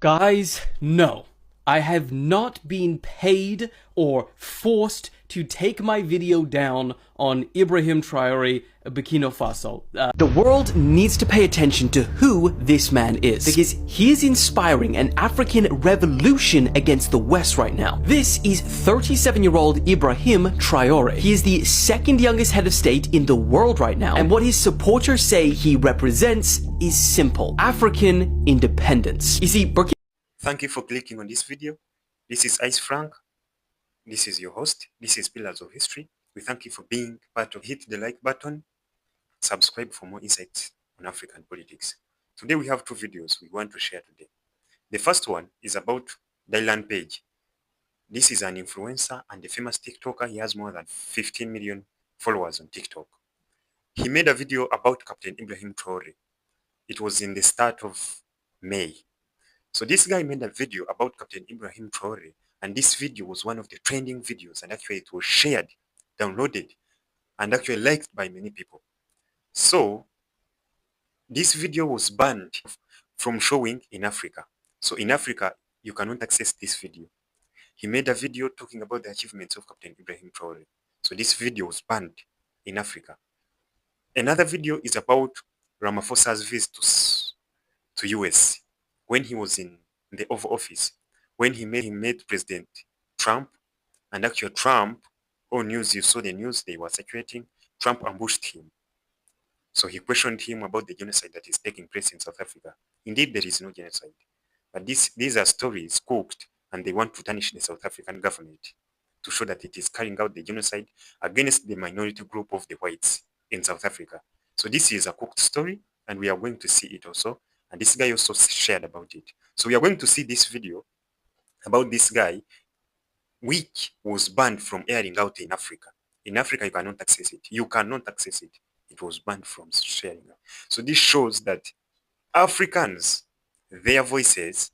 Guys, no. I have not been paid or forced to take my video down on Ibrahim Traoré, Burkina Faso. The world needs to pay attention to who this man is, because he is inspiring an African revolution against the West right now. This is 37-year-old Ibrahim Traoré. He is the second youngest head of state in the world right now, and what his supporters say he represents is simple: African independence. You see, Thank you for clicking on this video. This is Ice Frank. This is your host. This is Pillars of History. We thank you for being part of. Hit the like button. Subscribe for more insights on African politics. Today we have two videos we want to share today. The first one is about Dylan Page. This is an influencer and a famous TikToker. He has more than 15 million followers on TikTok. He made a video about Captain Ibrahim Traoré. It was in the start of May. So this guy made a video about Captain Ibrahim Traoré, and this video was one of the trending videos, and actually it was shared, downloaded, and actually liked by many people. So this video was banned from showing in Africa. So in Africa, you cannot access this video. He made a video talking about the achievements of Captain Ibrahim Traoré. So this video was banned in Africa. Another video is about Ramaphosa's visit to US. When he was in the Oval Office, when he met President Trump, and actually Trump, all news, you saw the news, they were circulating, Trump ambushed him. So he questioned him about the genocide that is taking place in South Africa. Indeed, there is no genocide. But these are stories cooked, and they want to tarnish the South African government to show that it is carrying out the genocide against the minority group of the whites in South Africa. So this is a cooked story, and we are going to see it also. And this guy also shared about it. So we are going to see this video about this guy, which was banned from airing out in Africa. In Africa, you cannot access it. You cannot access it. It was banned from sharing out. So this shows that Africans, their voices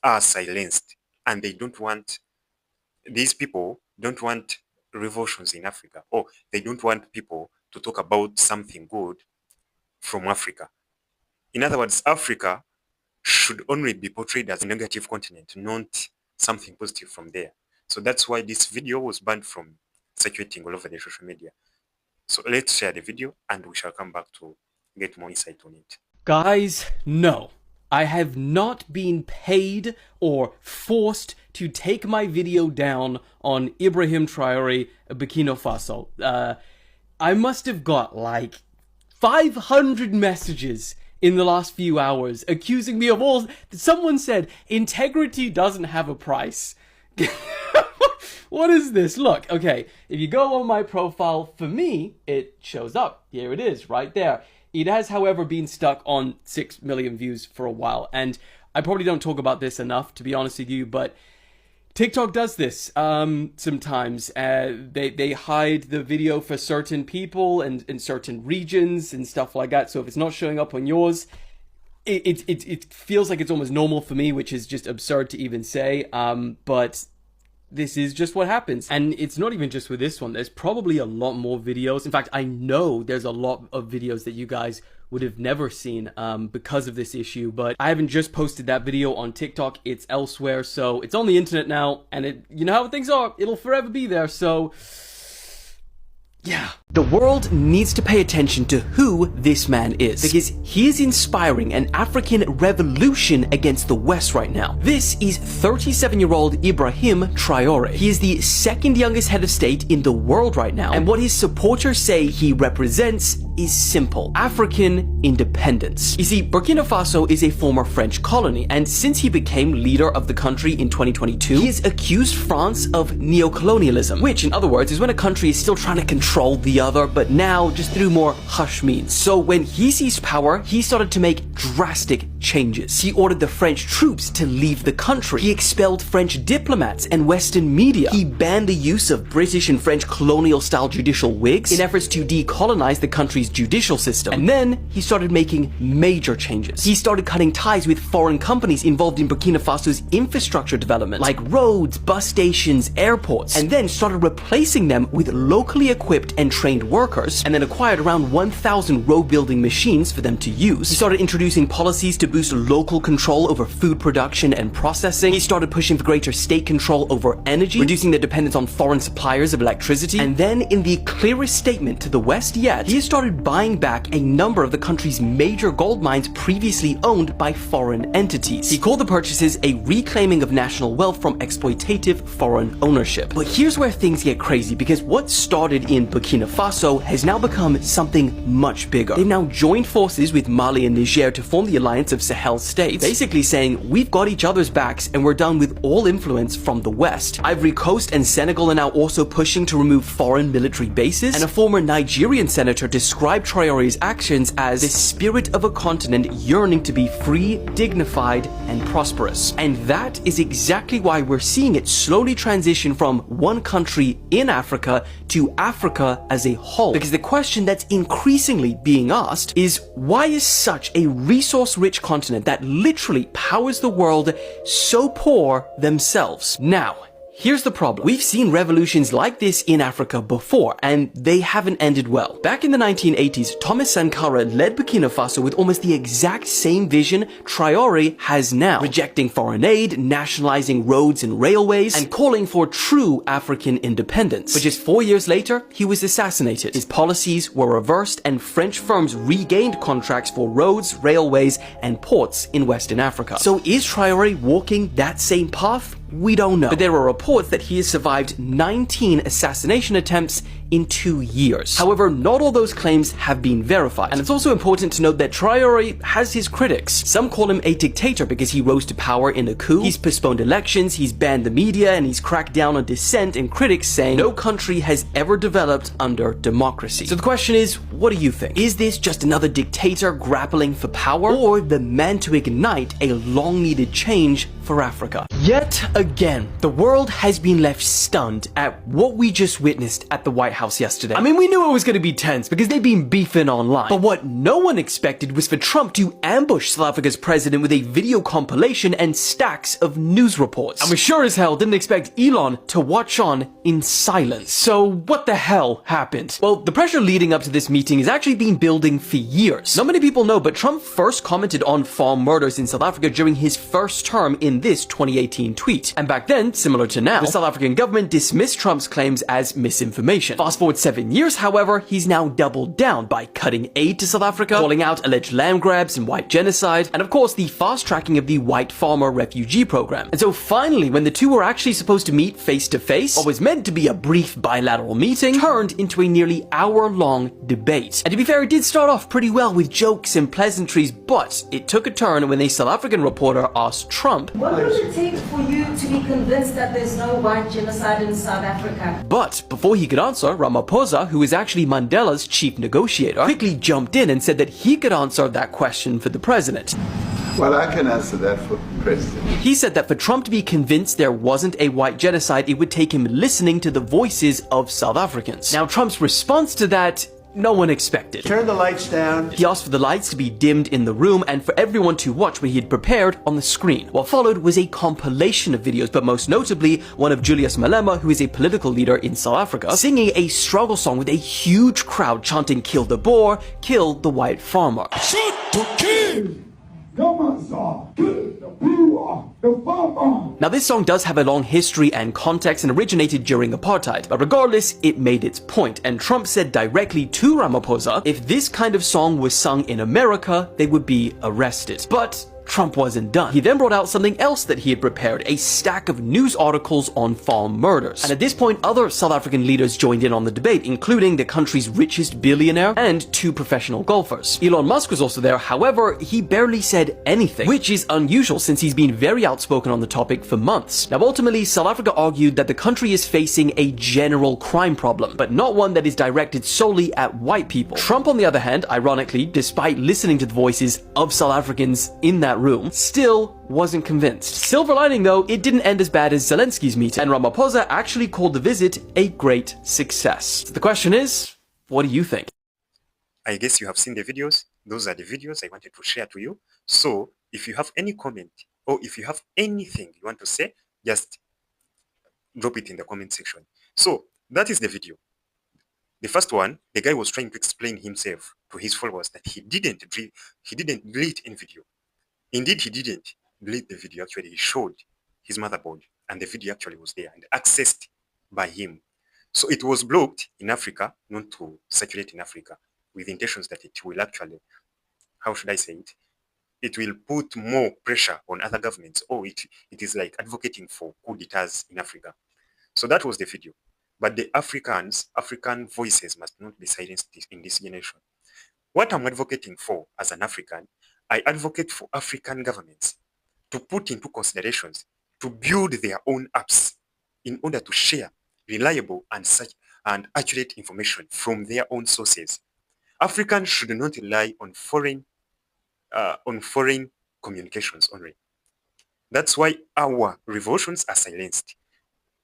are silenced, and they don't want, these people don't want revolutions in Africa, or they don't want people to talk about something good from Africa. In other words, Africa should only be portrayed as a negative continent, not something positive from there. So that's why this video was banned from circulating all over the social media. So let's share the video, and we shall come back to get more insight on it. Guys, no. I have not been paid or forced to take my video down on Ibrahim Traoré, Burkina Faso. I must have got like 500 messages in the last few hours accusing me of all. Someone said integrity doesn't have a price. What is this? Look, okay, if you go on my profile, for me it shows up. Here it is right there. It has, however, been stuck on 6 million views for a while, and I probably don't talk about this enough, to be honest with you, but TikTok does this sometimes. They hide the video for certain people and in certain regions and stuff like that. So if it's not showing up on yours, it feels like it's almost normal for me, which is just absurd to even say. But this is just what happens. And it's not even just with this one. There's probably a lot more videos. In fact, I know there's a lot of videos that you guys would have never seen because of this issue, but I haven't just posted that video on TikTok, it's elsewhere, so it's on the internet now, and you know how things are, it'll forever be there, so yeah. The world needs to pay attention to who this man is, because he is inspiring an African revolution against the West right now. This is 37-year-old Ibrahim Traoré. He is the second youngest head of state in the world right now, and what his supporters say he represents is simple: African independence. You see, Burkina Faso is a former French colony, and since he became leader of the country in 2022, he has accused France of neocolonialism, which in other words is when a country is still trying to control the other, but now just through more hush means. So when he seized power, he started to make drastic changes. He ordered the French troops to leave the country. He expelled French diplomats and Western media. He banned the use of British and French colonial-style judicial wigs in efforts to decolonize the country's judicial system. And then he started making major changes. He started cutting ties with foreign companies involved in Burkina Faso's infrastructure development, like roads, bus stations, airports, and then started replacing them with locally equipped and trained workers, and then acquired around 1,000 road building machines for them to use. He started introducing policies to boost local control over food production and processing. He started pushing for greater state control over energy, reducing the dependence on foreign suppliers of electricity. And then, in the clearest statement to the West yet, he started buying back a number of the country's major gold mines previously owned by foreign entities. He called the purchases a reclaiming of national wealth from exploitative foreign ownership. But here's where things get crazy, because what started in Burkina Faso has now become something much bigger. They've now joined forces with Mali and Niger to form the Alliance of Sahel States, basically saying, we've got each other's backs and we're done with all influence from the West. Ivory Coast and Senegal are now also pushing to remove foreign military bases, and a former Nigerian senator described Traoré's actions as the spirit of a continent yearning to be free, dignified, and prosperous. And that is exactly why we're seeing it slowly transition from one country in Africa to Africa as a whole. Because the question that's increasingly being asked is, why is such a resource-rich continent that literally powers the world so poor themselves? Now, here's the problem. We've seen revolutions like this in Africa before, and they haven't ended well. Back in the 1980s, Thomas Sankara led Burkina Faso with almost the exact same vision Traoré has now, rejecting foreign aid, nationalizing roads and railways, and calling for true African independence. But just 4 years later, he was assassinated. His policies were reversed, and French firms regained contracts for roads, railways, and ports in Western Africa. So is Traoré walking that same path? We don't know. But there are reports that he has survived 19 assassination attempts in 2 years. However, not all those claims have been verified. And it's also important to note that Traoré has his critics. Some call him a dictator because he rose to power in a coup. He's postponed elections, he's banned the media, and he's cracked down on dissent, and critics saying no country has ever developed under democracy. So the question is, what do you think? Is this just another dictator grappling for power, or the man to ignite a long-needed change for Africa? Yet again, the world has been left stunned at what we just witnessed at the White House yesterday. I mean, we knew it was going to be tense because they've been beefing online. But what no one expected was for Trump to ambush South Africa's president with a video compilation and stacks of news reports. And we sure as hell didn't expect Elon to watch on in silence. So what the hell happened? Well, the pressure leading up to this meeting has actually been building for years. Not many people know, but Trump first commented on farm murders in South Africa during his first term in this 2018 tweet. And back then, similar to now, the South African government dismissed Trump's claims as misinformation. Fast forward 7 years, however, he's now doubled down by cutting aid to South Africa, calling out alleged land grabs and white genocide, and of course the fast-tracking of the white farmer refugee program. And so finally, when the two were actually supposed to meet face to face, what was meant to be a brief bilateral meeting turned into a nearly hour-long debate. And to be fair, it did start off pretty well with jokes and pleasantries, but it took a turn when a South African reporter asked Trump, "What will it take for you to be convinced that there's no white genocide in South Africa?" But before he could answer, Ramaphosa, who is actually Mandela's chief negotiator, quickly jumped in and said that he could answer that question for the president. Well, I can answer that for the president. He said that for Trump to be convinced there wasn't a white genocide, it would take him listening to the voices of South Africans. Now, Trump's response to that, no one expected. Turn the lights down. He asked for the lights to be dimmed in the room and for everyone to watch what he had prepared on the screen. What followed was a compilation of videos, but most notably one of Julius Malema, who is a political leader in South Africa, singing a struggle song with a huge crowd chanting "Kill the Boer, kill the white farmer." Shoot to kill! Now, this song does have a long history and context and originated during apartheid, but regardless, it made its point, and Trump said directly to Ramaphosa, if this kind of song was sung in America, they would be arrested. But Trump wasn't done. He then brought out something else that he had prepared, a stack of news articles on farm murders. And at this point, other South African leaders joined in on the debate, including the country's richest billionaire and 2 professional golfers. Elon Musk was also there, however, he barely said anything, which is unusual since he's been very outspoken on the topic for months. Now, ultimately, South Africa argued that the country is facing a general crime problem, but not one that is directed solely at white people. Trump, on the other hand, ironically, despite listening to the voices of South Africans in that room, still wasn't convinced. Silver lining though, it didn't end as bad as Zelensky's meeting, and Ramaphosa actually called the visit a great success. So the question is, what do you think? I guess you have seen the videos. Those are the videos I wanted to share to you. So if you have any comment or if you have anything you want to say, just drop it in the comment section. So that is the video. The first one, the guy was trying to explain himself to his followers that he didn't delete any video. Indeed, he didn't delete the video. Actually, he showed his motherboard, and the video actually was there and accessed by him. So it was blocked in Africa, not to circulate in Africa, with intentions that it will actually, how should I say it? It will put more pressure on other governments, or it is like advocating for coup d'etats in Africa. So that was the video. But the African voices must not be silenced in this generation. What I'm advocating for as an African, I advocate for African governments to put into considerations to build their own apps in order to share reliable and accurate information from their own sources. Africans should not rely on foreign communications only. That's why our revolutions are silenced.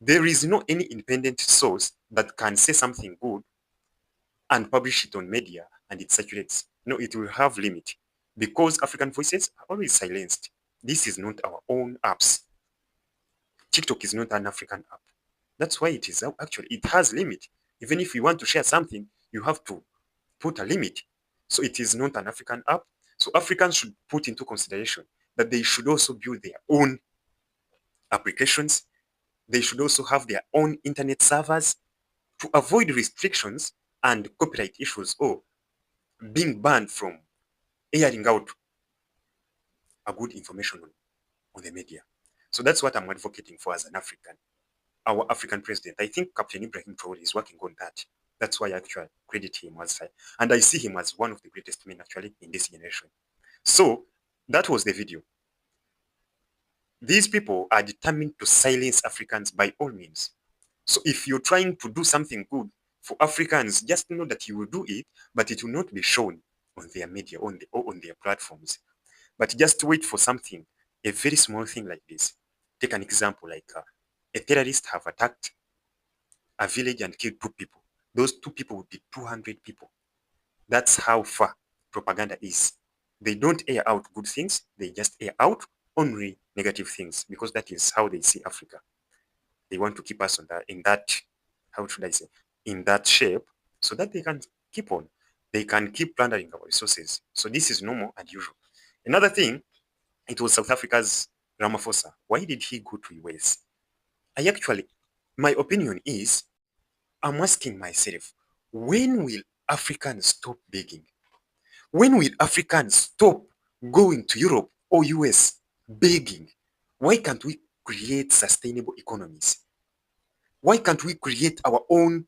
There is no any independent source that can say something good and publish it on media and it circulates. No, it will have limit because African voices are always silenced. This is not our own apps. TikTok is not an African app. That's why it is actually, it has limit. Even if you want to share something, you have to put a limit. So it is not an African app. So Africans should put into consideration that they should also build their own applications. They should also have their own internet servers to avoid restrictions and copyright issues or being banned from airing out a good information on the media. So that's what I'm advocating for as an African. Our African president, I think Captain Ibrahim Traoré is working on that. That's why I actually credit him and I see him as one of the greatest men actually in this generation. So that was the video. These people are determined to silence Africans by all means. So if you're trying to do something good for Africans, just know that you will do it, but it will not be shown on their media, or on their platforms. But just wait for something, a very small thing like this. Take an example like a terrorist have attacked a village and killed 2 people. Those 2 people would be 200 people. That's how far propaganda is. They don't air out good things. They just air out only negative things because that is how they see Africa. They want to keep us in that, how should I say, in that shape so that they can keep on. They can keep plundering our resources. So this is normal and usual. Another thing, it was South Africa's Ramaphosa. Why did he go to US? My opinion is, I'm asking myself, when will Africans stop begging? When will Africans stop going to Europe or US begging? Why can't we create sustainable economies? Why can't we create our own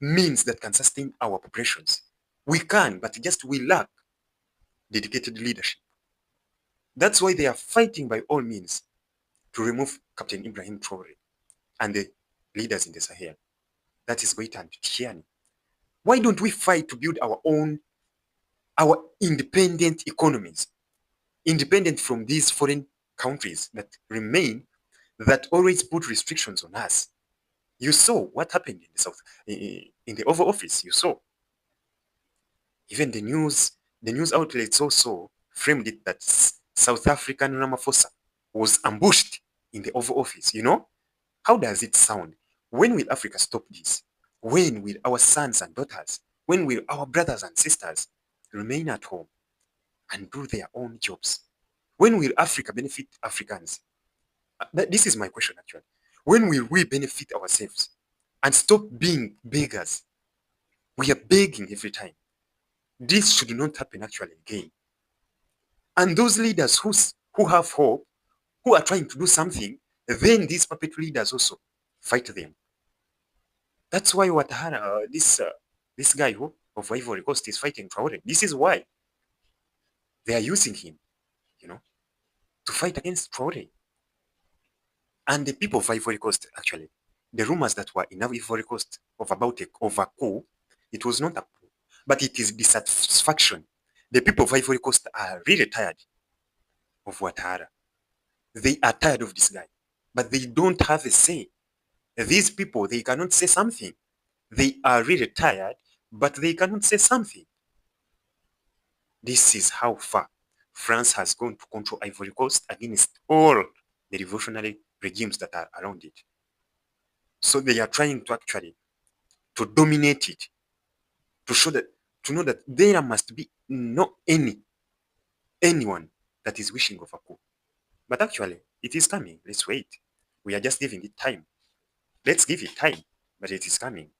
means that can sustain our populations? We can, but just we lack dedicated leadership. That's why they are fighting by all means to remove Captain Ibrahim Traoré and the leaders in the Sahel. That is Goita and Tiani. Why don't we fight to build our independent economies, independent from these foreign countries that remain, that always put restrictions on us? You saw what happened in the South, in the Oval Office. You saw even the news outlets also framed it that South African Ramaphosa was ambushed in the Oval Office. You know, how does it sound? When will Africa stop this? When will our sons and daughters, when will our brothers and sisters remain at home and do their own jobs? When will Africa benefit Africans? This is my question actually. When will we benefit ourselves and stop being beggars? We are begging every time. This should not happen actually again. And those leaders who have hope, who are trying to do something, then these puppet leaders also fight them. That's why Ouattara, this guy of Ivory Coast is fighting Traoré. This is why they are using him, to fight against Traoré. And the people of Ivory Coast, actually, the rumors that were in Ivory Coast about a coup, it was not a coup, but it is dissatisfaction. The people of Ivory Coast are really tired of Ouattara. They are tired of this guy, but they don't have a say. These people, they cannot say something. They are really tired, but they cannot say something. This is how far France has gone to control Ivory Coast against all the revolutionary regimes that are around it. So they are trying to actually to dominate it, to know that there must be anyone that is wishing of a coup. But actually, it is coming. Let's wait. We are just giving it time. Let's give it time, but it is coming.